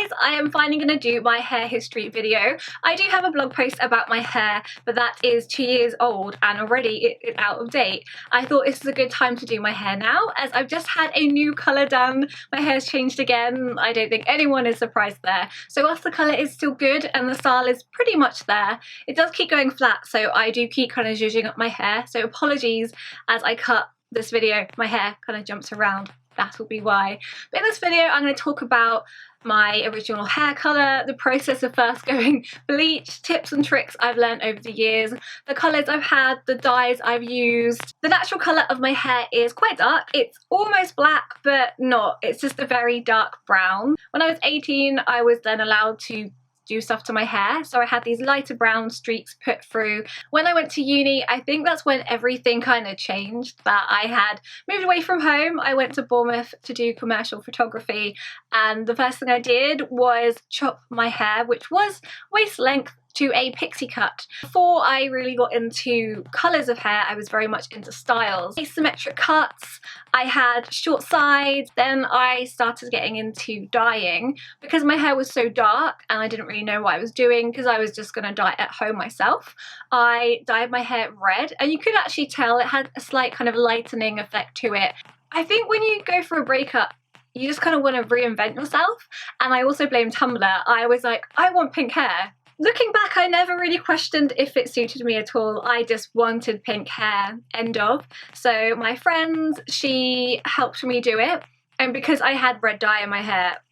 guys, I am finally going to do my hair history video. I do have a blog post about my hair, but that is 2 years old and already it's out of date. I thought this is a good time to do my hair now, as I've just had a new colour done. My hair's changed again. I don't think anyone is surprised there. So whilst the colour is still good and the style is pretty much there, it does keep going flat, so I do keep kind of zhuzhing up my hair. So apologies as I cut this video, my hair kind of jumps around. That will be why. But in this video I'm going to talk about my original hair colour, the process of first going bleach, tips and tricks I've learned over the years, the colours I've had, the dyes I've used. The natural colour of my hair is quite dark. It's almost black but not. It's just a very dark brown. When I was 18 I was then allowed to do stuff to my hair, so I had these lighter brown streaks put through. When I went to uni, I think that's when everything kind of changed, that I had moved away from home. I went to Bournemouth to do commercial photography, and the first thing I did was chop my hair, which was waist length, to a pixie cut. Before I really got into colours of hair, I was very much into styles. Asymmetric cuts, I had short sides, then I started getting into dyeing. Because my hair was so dark and I didn't really know what I was doing because I was just going to dye it at home myself, I dyed my hair red, and you could actually tell it had a slight kind of lightening effect to it. I think when you go for a breakup, you just kind of want to reinvent yourself, and I also blame Tumblr. I was like, I want pink hair. Looking back, I never really questioned if it suited me at all. I just wanted pink hair, end of. So my friend, she helped me do it. And because I had red dye in my hair,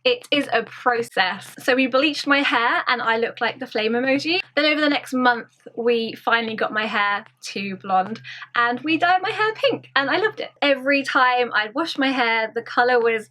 it is a process. So we bleached my hair and I looked like the flame emoji. Then over the next month, we finally got my hair to blonde and we dyed my hair pink and I loved it. Every time I'd wash my hair, the colour was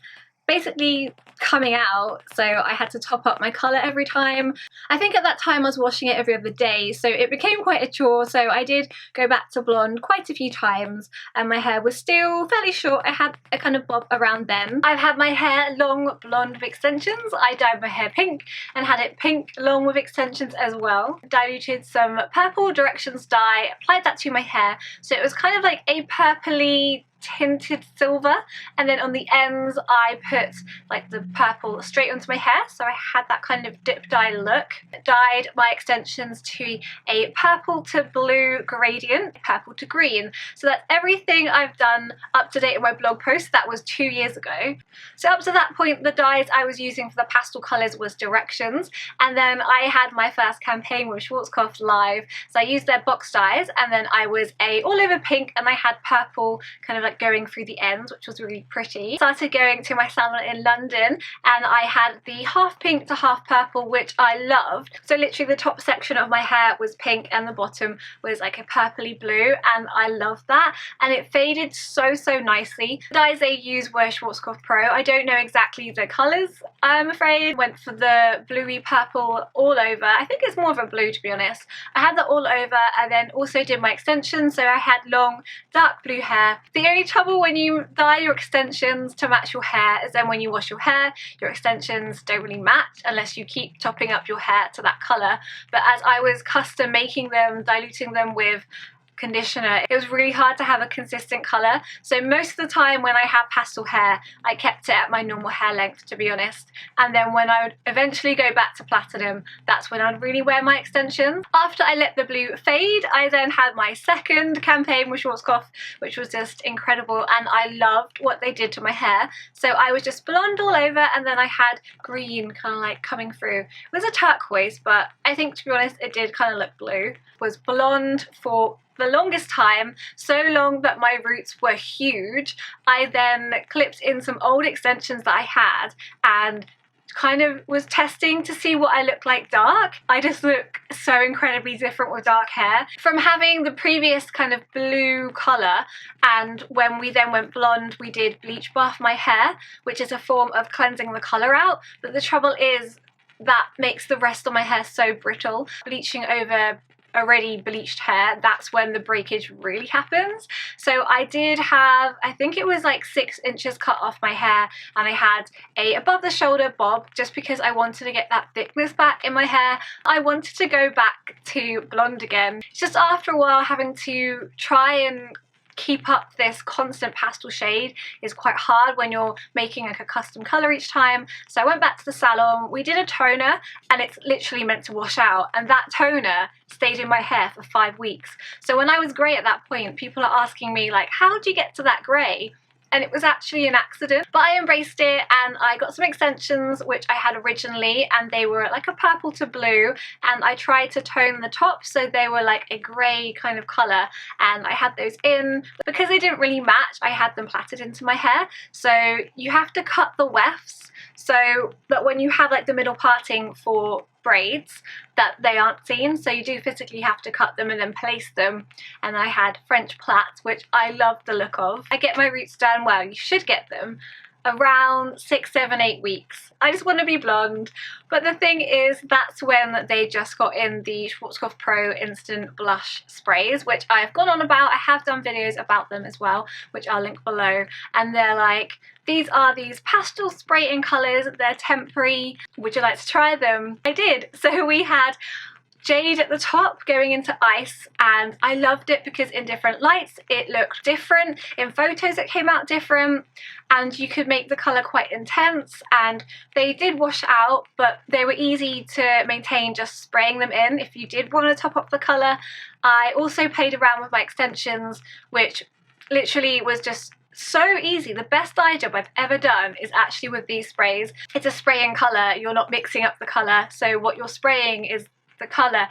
basically coming out, so I had to top up my colour every time. I think at that time I was washing it every other day, so it became quite a chore, so I did go back to blonde quite a few times, and my hair was still fairly short. I had a kind of bob around then. I've had my hair long blonde with extensions. I dyed my hair pink and had it pink long with extensions as well. Diluted some purple directions dye, applied that to my hair, so it was kind of like a purpley tinted silver, and then on the ends I put like the purple straight onto my hair, so I had that kind of dip dye look. Dyed my extensions to a purple to blue gradient, purple to green. So that's everything I've done up to date in my blog post. That was 2 years ago. So up to that point, the dyes I was using for the pastel colours was Directions, and then I had my first campaign with Schwarzkopf Live, so I used their box dyes, and then I was a all over pink and I had purple kind of like going through the ends, which was really pretty. Started going to my salon in London and I had the half pink to half purple, which I loved. So literally the top section of my hair was pink and the bottom was like a purpley blue, and I loved that, and it faded so nicely. The dyes they used were Schwarzkopf Pro. I don't know exactly the colours, I'm afraid. Went for the bluey purple all over. I think it's more of a blue, to be honest. I had that all over and then also did my extensions, so I had long dark blue hair. The only trouble when you dye your extensions to match your hair is then when you wash your hair, your extensions don't really match unless you keep topping up your hair to that colour. But as I was custom making them, diluting them with conditioner, it was really hard to have a consistent colour. So most of the time when I had pastel hair, I kept it at my normal hair length, to be honest. And then when I would eventually go back to platinum, that's when I'd really wear my extensions. After I let the blue fade, I then had my second campaign with Schwarzkopf, which was just incredible, and I loved what they did to my hair. So I was just blonde all over, and then I had green kind of like coming through. It was a turquoise, but I think, to be honest, it did kind of look blue. It was blonde for the longest time, so long that my roots were huge. I then clipped in some old extensions that I had and kind of was testing to see what I look like dark. I just look so incredibly different with dark hair. From having the previous kind of blue colour, and when we then went blonde, we did bleach buff my hair, which is a form of cleansing the colour out, but the trouble is that makes the rest of my hair so brittle. Bleaching over already bleached hair, that's when the breakage really happens. So I did have, I think it was like 6 inches cut off my hair, and I had a above the shoulder bob just because I wanted to get that thickness back in my hair. I wanted to go back to blonde again. It's just after a while having to try and keep up this constant pastel shade is quite hard when you're making like a custom colour each time. So I went back to the salon, we did a toner, and it's literally meant to wash out, and that toner stayed in my hair for 5 weeks. So when I was grey at that point, people are asking me like, how did you get to that grey? And it was actually an accident, but I embraced it, and I got some extensions which I had originally, and they were like a purple to blue, and I tried to tone the top so they were like a grey kind of colour, and I had those in. But because they didn't really match, I had them plaited into my hair. So you have to cut the wefts so that when you have like the middle parting for braids that they aren't seen, so you do physically have to cut them and then place them. And I had French plaits, which I love the look of. I get my roots done, well, you should get them around 6, 7, 8 weeks. I just want to be blonde. But the thing is, that's when they just got in the Schwarzkopf Pro Instant Blush Sprays, which I've gone on about. I have done videos about them as well, which I'll link below. And they're like, these are these pastel spraying colours, they're temporary. Would you like to try them? I did. So we had jade at the top going into ice, and I loved it because in different lights it looked different, in photos it came out different, and you could make the colour quite intense, and they did wash out, but they were easy to maintain just spraying them in if you did want to top up the colour. I also played around with my extensions, which literally was just so easy. The best dye job I've ever done is actually with these sprays. It's a spray in colour, you're not mixing up the colour, so what you're spraying is the colour.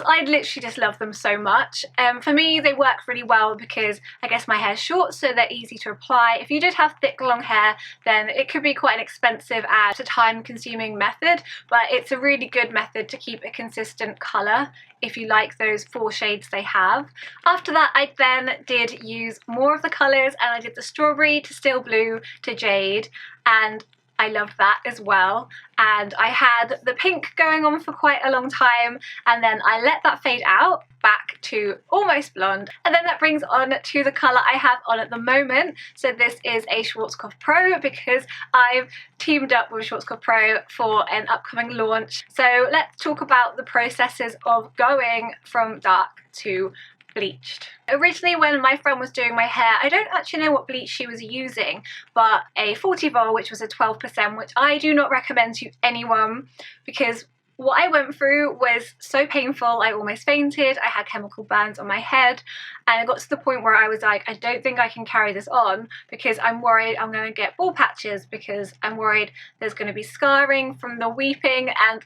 I literally just love them so much. For me, they work really well because I guess my hair's short, so they're easy to apply. If you did have thick long hair, then it could be quite an expensive and a time-consuming method, but it's a really good method to keep a consistent colour if you like those 4 shades they have. After that, I then did use more of the colours, and I did the strawberry to steel blue to jade, and I loved that as well. And I had the pink going on for quite a long time, and then I let that fade out back to almost blonde. And then that brings on to the colour I have on at the moment. So this is a Schwarzkopf Pro because I've teamed up with Schwarzkopf Pro for an upcoming launch. So let's talk about the processes of going from dark to bleached. Originally, when my friend was doing my hair, I don't actually know what bleach she was using, but a 40 vol, which was a 12%, which I do not recommend to anyone because what I went through was so painful. I almost fainted, I had chemical burns on my head, and I got to the point where I was like, I don't think I can carry this on because I'm worried I'm going to get bald patches, because I'm worried there's going to be scarring from the weeping, and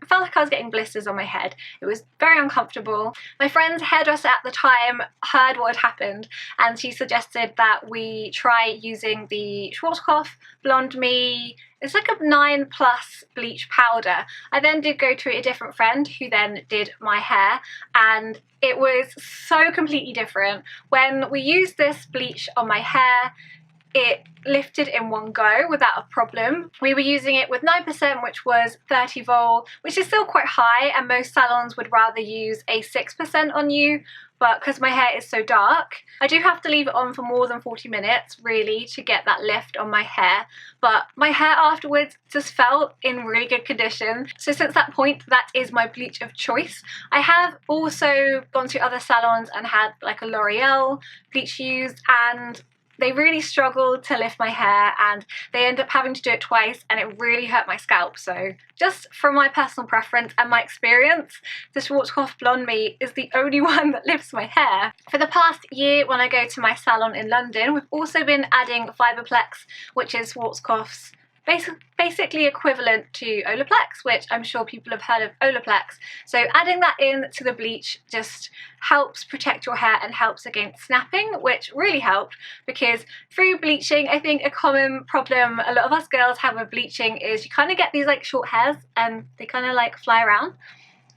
felt like I was getting blisters on my head. It was very uncomfortable. My friend's hairdresser at the time heard what had happened, and she suggested that we try using the Schwarzkopf Blonde Me. It's like a 9+ bleach powder. I then did go to a different friend who then did my hair, and it was so completely different. When we used this bleach on my hair, it lifted in one go without a problem. We were using it with 9%, which was 30 vol, which is still quite high, and most salons would rather use a 6% on you, but because my hair is so dark, I do have to leave it on for more than 40 minutes really to get that lift on my hair. But my hair afterwards just felt in really good condition. So since that point, that is my bleach of choice. I have also gone to other salons and had like a L'Oreal bleach used, and they really struggled to lift my hair, and they end up having to do it twice, and it really hurt my scalp. So just from my personal preference and my experience, the Schwarzkopf Blonde Me is the only one that lifts my hair. For the past year, when I go to my salon in London, we've also been adding Fiberplex, which is Schwarzkopf's basically equivalent to Olaplex, which I'm sure people have heard of Olaplex. So adding that in to the bleach just helps protect your hair and helps against snapping, which really helped because through bleaching, I think a common problem a lot of us girls have with bleaching is you kind of get these like short hairs and they kind of like fly around.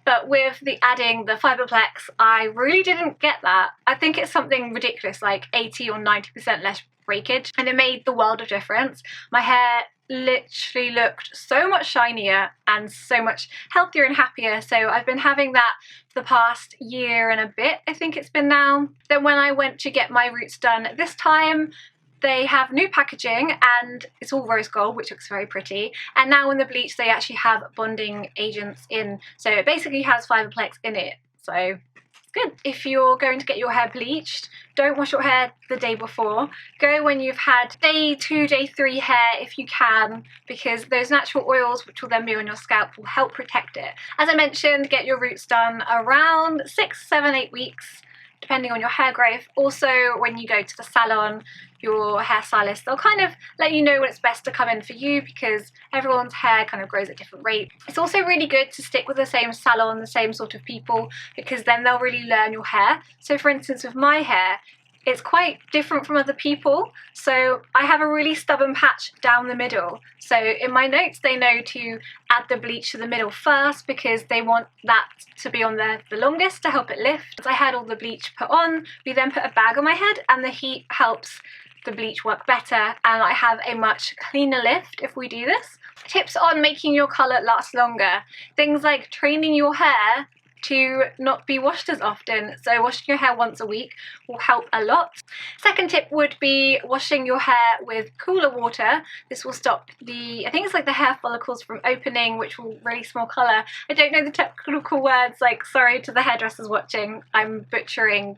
But with the adding the Fiberplex, I really didn't get that. I think it's something ridiculous, like 80 or 90% less breakage, and it made the world of difference. My hair literally looked so much shinier and so much healthier and happier. So I've been having that for the past year and a bit, I think it's been now. Then when I went to get my roots done this time, they have new packaging and it's all rose gold, which looks very pretty. And now in the bleach, they actually have bonding agents in. So it basically has Fiberplex in it. So it's good. If you're going to get your hair bleached, don't wash your hair the day before. Go when you've had day 2, day 3 hair if you can, because those natural oils which will then be on your scalp will help protect it. As I mentioned, get your roots done around 6, 7, 8 weeks, depending on your hair growth. Also, when you go to the salon, your hairstylist, they'll kind of let you know when it's best to come in for you, because everyone's hair kind of grows at different rates. It's also really good to stick with the same salon, the same sort of people, because then they'll really learn your hair. So for instance, with my hair, it's quite different from other people. So I have a really stubborn patch down the middle. So in my notes, they know to add the bleach to the middle first, because they want that to be on there the longest to help it lift. As I had all the bleach put on, we then put a bag on my head, and the heat helps the bleach work better, and I have a much cleaner lift if we do this. Tips on making your colour last longer. Things like training your hair to not be washed as often. So washing your hair once a week will help a lot. Second tip would be washing your hair with cooler water. This will stop I think it's like the hair follicles from opening, which will release more colour. I don't know the technical words, like sorry to the hairdressers watching, I'm butchering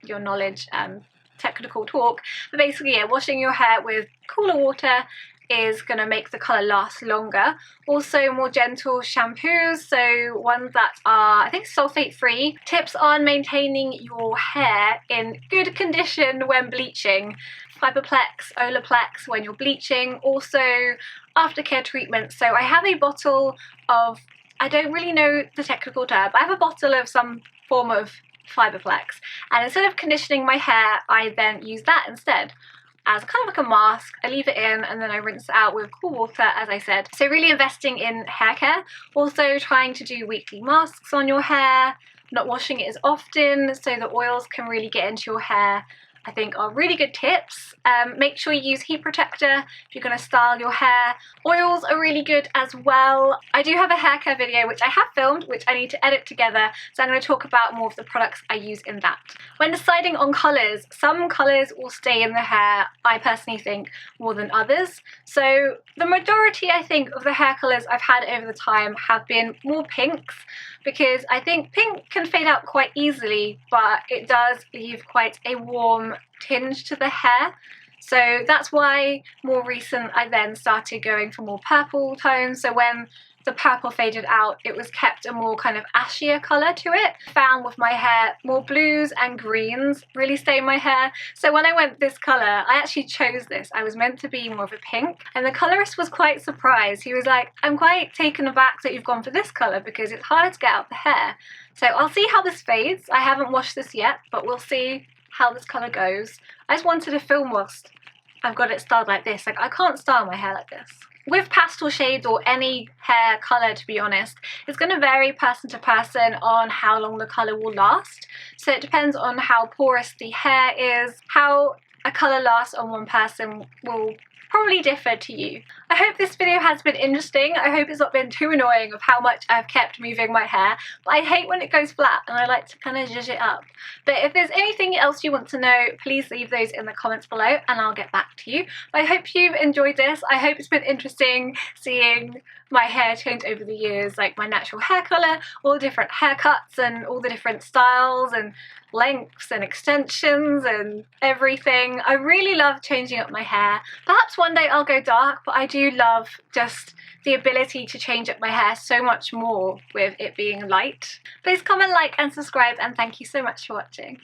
your knowledge and technical talk, but basically, yeah, washing your hair with cooler water is going to make the colour last longer. Also, more gentle shampoos, so ones that are, I think, sulfate free. Tips on maintaining your hair in good condition when bleaching. Fiberplex, Olaplex when you're bleaching. Also, aftercare treatment. So I have a bottle of, I don't really know the technical term, but I have a bottle of some form of Fiberplex, and instead of conditioning my hair, I then use that instead as kind of like a mask. I leave it in and then I rinse it out with cool water, as I said. So really investing in hair care. Also trying to do weekly masks on your hair, not washing it as often so the oils can really get into your hair, I think are really good tips. Make sure you use heat protector if you're going to style your hair. Oils are really good as well. I do have a hair care video which I have filmed, which I need to edit together, so I'm going to talk about more of the products I use in that. When deciding on colours, some colours will stay in the hair, I personally think, more than others. So the majority, I think, of the hair colours I've had over the time have been more pinks, because I think pink can fade out quite easily, but it does leave quite a warm tinge to the hair. So that's why more recent I then started going for more purple tones. So when the purple faded out, it was kept a more kind of ashier colour to it. I found with my hair, more blues and greens really stay in my hair. So when I went this colour, I actually chose this. I was meant to be more of a pink, and the colourist was quite surprised. He was like, I'm quite taken aback that you've gone for this colour, because it's harder to get out the hair. So I'll see how this fades. I haven't washed this yet, but we'll see how this colour goes. I just wanted to film whilst I've got it styled like this. Like, I can't style my hair like this. With pastel shades or any hair colour, to be honest, it's going to vary person to person on how long the colour will last. So it depends on how porous the hair is. How a colour lasts on one person will probably differ to you. I hope this video has been interesting. I hope it's not been too annoying of how much I've kept moving my hair, but I hate when it goes flat and I like to kind of zhuzh it up. But if there's anything else you want to know, please leave those in the comments below and I'll get back to you. But I hope you've enjoyed this. I hope it's been interesting seeing my hair change over the years, like my natural hair colour, all the different haircuts and all the different styles and lengths and extensions and everything. I really love changing up my hair. Perhaps one day I'll go dark, but I do love just the ability to change up my hair so much more with it being light. Please comment, like and subscribe, and thank you so much for watching.